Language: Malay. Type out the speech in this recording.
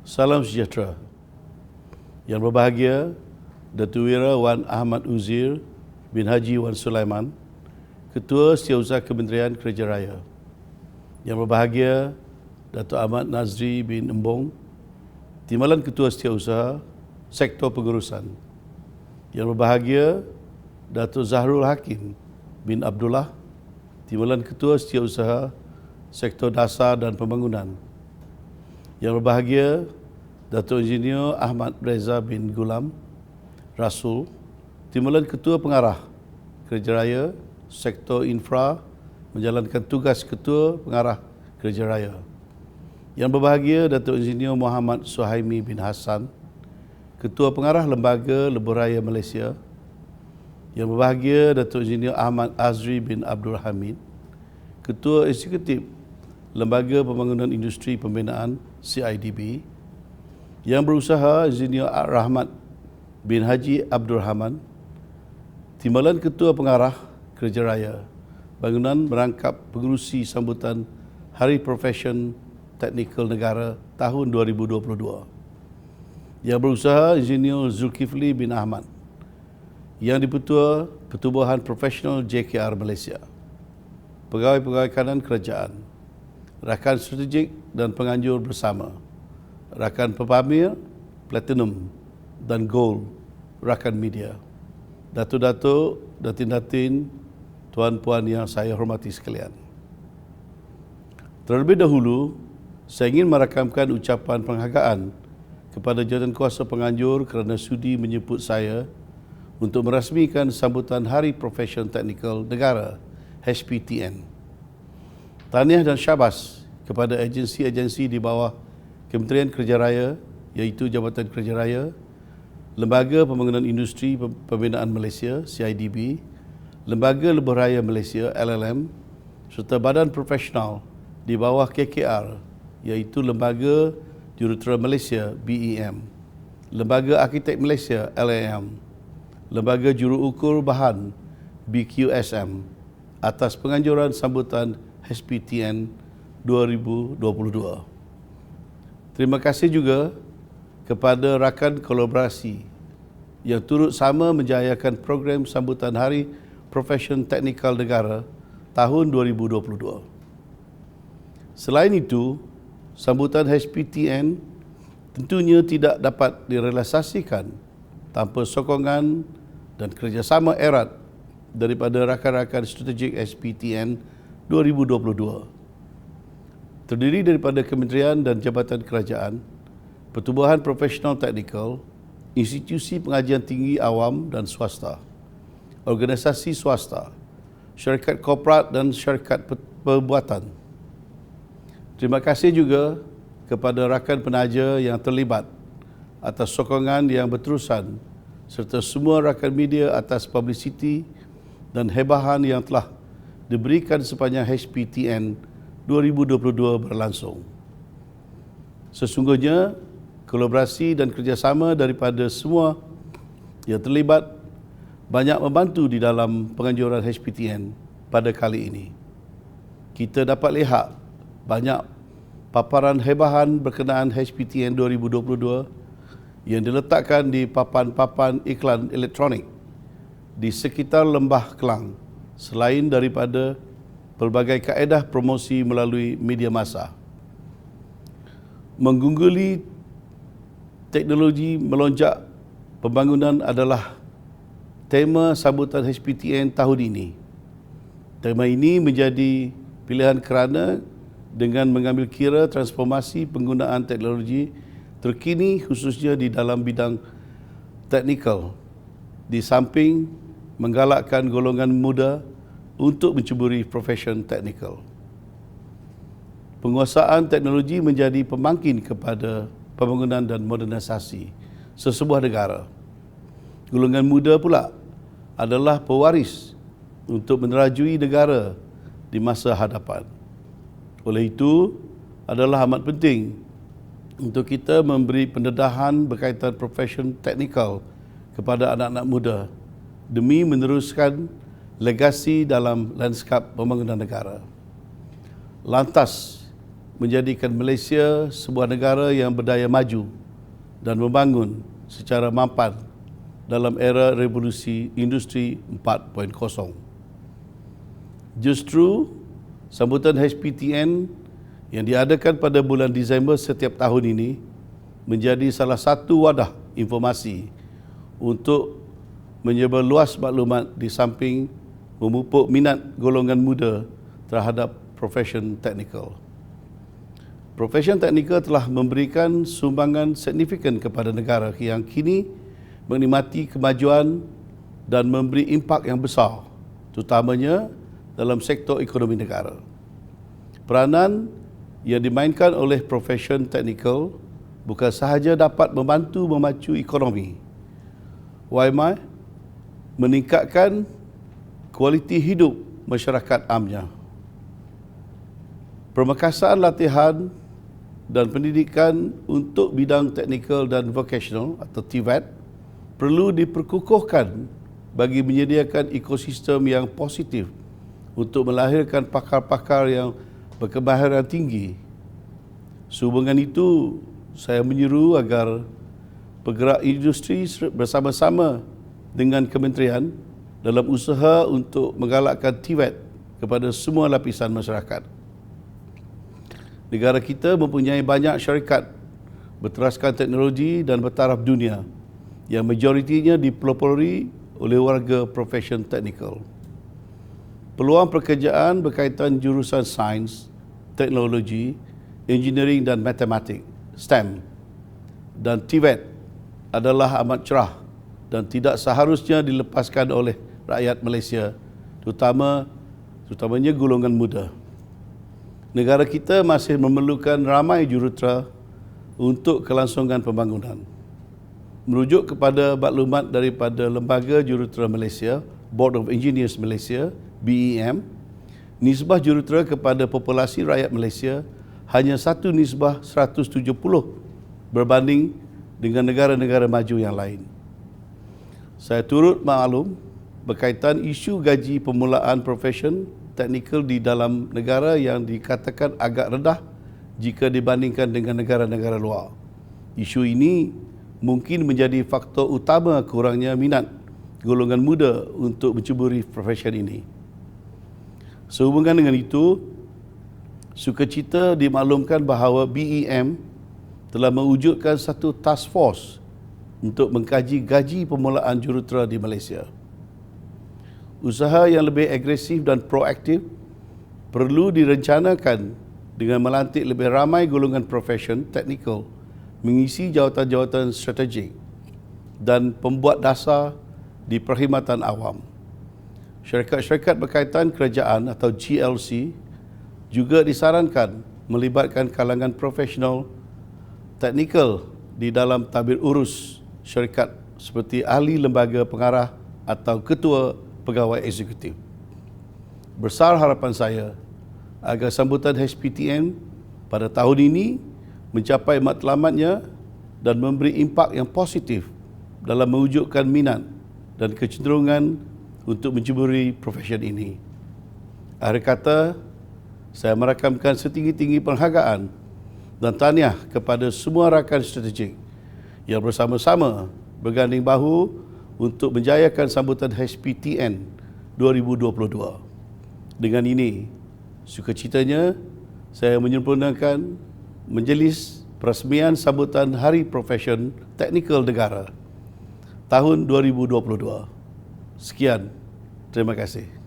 Salam sejahtera. Yang berbahagia, Datuk Wira Wan Ahmad Uzir bin Haji Wan Sulaiman, Ketua Setiausaha Kementerian Kerja Raya. Yang berbahagia, Datuk Ahmad Nazri bin Embong, Timbalan Ketua Setiausaha Sektor Pengurusan. Yang berbahagia, Datuk Zahrul Hakim bin Abdullah, Timbalan Ketua Setiausaha Sektor Dasar dan Pembangunan. Yang berbahagia, Datuk Engineer Ahmad Reza bin Gulam Rasul, Timbalan Ketua Pengarah Kerja Raya Sektor Infra, menjalankan tugas Ketua Pengarah Kerja Raya. Yang berbahagia, Datuk Engineer Muhammad Suhaimi bin Hassan, Ketua Pengarah Lembaga Lebuh Raya Malaysia. Yang berbahagia, Datuk Engineer Ahmad Azri bin Abdul Hamid, Ketua Eksekutif Lembaga Pembangunan Industri Pembinaan CIDB. Yang berusaha, Engineer Rahmat bin Haji Abdul Rahman, Timbalan Ketua Pengarah Kerja Raya Bangunan, merangkap pengerusi sambutan Hari Profession Teknikal Negara tahun 2022. Yang berusaha, Engineer Zulkifli bin Ahmad, Yang Dipertua Pertubuhan Profesional JKR Malaysia, Pegawai-pegawai kanan kerajaan, rakan strategik dan penganjur bersama, rakan pepamir, platinum dan gold, rakan media, datuk-datuk, datin-datin, tuan-puan yang saya hormati sekalian. Terlebih dahulu, saya ingin merakamkan ucapan penghargaan kepada Jawatankuasa Penganjur kerana sudi menjemput saya untuk merasmikan sambutan Hari Profesion Teknikal Negara HPTN. Tahniah dan syabas kepada agensi-agensi di bawah Kementerian Kerja Raya, iaitu Jabatan Kerja Raya, Lembaga Pembangunan Industri Pembinaan Malaysia CIDB, Lembaga Lebuh Raya Malaysia LLM, serta badan profesional di bawah KKR, iaitu Lembaga Jurutera Malaysia BEM, Lembaga Arkitek Malaysia LAM, Lembaga Juruukur Bahan BQSM, atas penganjuran sambutan HPTN 2022. Terima kasih juga kepada rakan kolaborasi yang turut sama menjayakan program sambutan Hari Profesion Teknikal Negara tahun 2022. Selain itu, sambutan HPTN tentunya tidak dapat direalisasikan tanpa sokongan dan kerjasama erat daripada rakan-rakan strategik HPTN 2022. Terdiri daripada kementerian dan jabatan kerajaan, pertubuhan profesional teknikal, institusi pengajian tinggi awam dan swasta, organisasi swasta, syarikat korporat dan syarikat perbuatan. Terima kasih juga kepada rakan penaja yang terlibat atas sokongan yang berterusan, serta semua rakan media atas publicity dan hebahan yang telah diberikan sepanjang HPTN 2022 berlangsung. Sesungguhnya, kolaborasi dan kerjasama daripada semua yang terlibat banyak membantu di dalam penganjuran HPTN pada kali ini. Kita dapat lihat banyak paparan hebahan berkenaan HPTN 2022 yang diletakkan di papan-papan iklan elektronik di sekitar Lembah Kelang, selain daripada pelbagai kaedah promosi melalui media massa. Mengungguli teknologi melonjak pembangunan adalah tema sambutan HPTN tahun ini. Tema ini menjadi pilihan kerana dengan mengambil kira transformasi penggunaan teknologi terkini khususnya di dalam bidang teknikal, di samping menggalakkan golongan muda untuk menceburi profesion teknikal. Penguasaan teknologi menjadi pemangkin kepada pembangunan dan modernisasi sesebuah negara. Golongan muda pula adalah pewaris untuk menerajui negara di masa hadapan. Oleh itu, adalah amat penting untuk kita memberi pendedahan berkaitan profesion teknikal kepada anak-anak muda demi meneruskan legasi dalam lanskap pembangunan negara. Lantas, menjadikan Malaysia sebuah negara yang berdaya maju dan membangun secara mampan dalam era revolusi industri 4.0. Justru sambutan HPTN yang diadakan pada bulan Disember setiap tahun ini menjadi salah satu wadah informasi untuk menyebar luas maklumat di samping memupuk minat golongan muda terhadap profession teknikal. Profession teknikal telah memberikan sumbangan signifikan kepada negara yang kini menikmati kemajuan dan memberi impak yang besar, terutamanya dalam sektor ekonomi negara. Peranan yang dimainkan oleh profession teknikal bukan sahaja dapat membantu memacu ekonomi, meningkatkan kualiti hidup masyarakat amnya. Permekasaan latihan dan pendidikan untuk bidang teknikal dan vocational atau TVET perlu diperkukuhkan bagi menyediakan ekosistem yang positif untuk melahirkan pakar-pakar yang berkemahiran tinggi. Sehubungan itu, saya menyeru agar penggerak industri bersama-sama dengan kementerian dalam usaha untuk menggalakkan TVET kepada semua lapisan masyarakat. Negara kita mempunyai banyak syarikat berteraskan teknologi dan bertaraf dunia yang majoritinya dipelopori oleh warga profession teknikal. Peluang pekerjaan berkaitan jurusan sains, teknologi, engineering dan matematik, STEM, dan TVET adalah amat cerah dan tidak seharusnya dilepaskan oleh rakyat Malaysia, terutamanya golongan muda. Negara kita masih memerlukan ramai jurutera untuk kelangsungan pembangunan. Merujuk kepada maklumat daripada Lembaga Jurutera Malaysia, Board of Engineers Malaysia, BEM, nisbah jurutera kepada populasi rakyat Malaysia hanya 1:170 berbanding dengan negara-negara maju yang lain. Saya turut maklum berkaitan isu gaji permulaan profession teknikal di dalam negara yang dikatakan agak rendah jika dibandingkan dengan negara-negara luar. Isu ini mungkin menjadi faktor utama kurangnya minat golongan muda untuk mencuburi profession ini. Sehubungan dengan itu, sukacita dimaklumkan bahawa BEM telah mewujudkan satu task force untuk mengkaji gaji permulaan jurutera di Malaysia. Usaha yang lebih agresif dan proaktif perlu direncanakan dengan melantik lebih ramai golongan profession teknikal mengisi jawatan-jawatan strategik dan pembuat dasar di perkhidmatan awam. Syarikat-syarikat berkaitan kerajaan atau GLC juga disarankan melibatkan kalangan profesional teknikal di dalam tabir urus syarikat seperti ahli lembaga pengarah atau ketua pegawai eksekutif. Besar harapan saya agar sambutan HPTN pada tahun ini mencapai matlamatnya dan memberi impak yang positif dalam mewujudkan minat dan kecenderungan untuk mencuburi profession ini. Akhir kata, saya merakamkan setinggi-tinggi penghargaan dan tahniah kepada semua rakan strategik yang bersama-sama berganding bahu untuk menjayakan sambutan HPTN 2022. Dengan ini, sukacitanya saya menyempurnakan majlis perasmian sambutan Hari Profession Teknikal Negara tahun 2022. Sekian, terima kasih.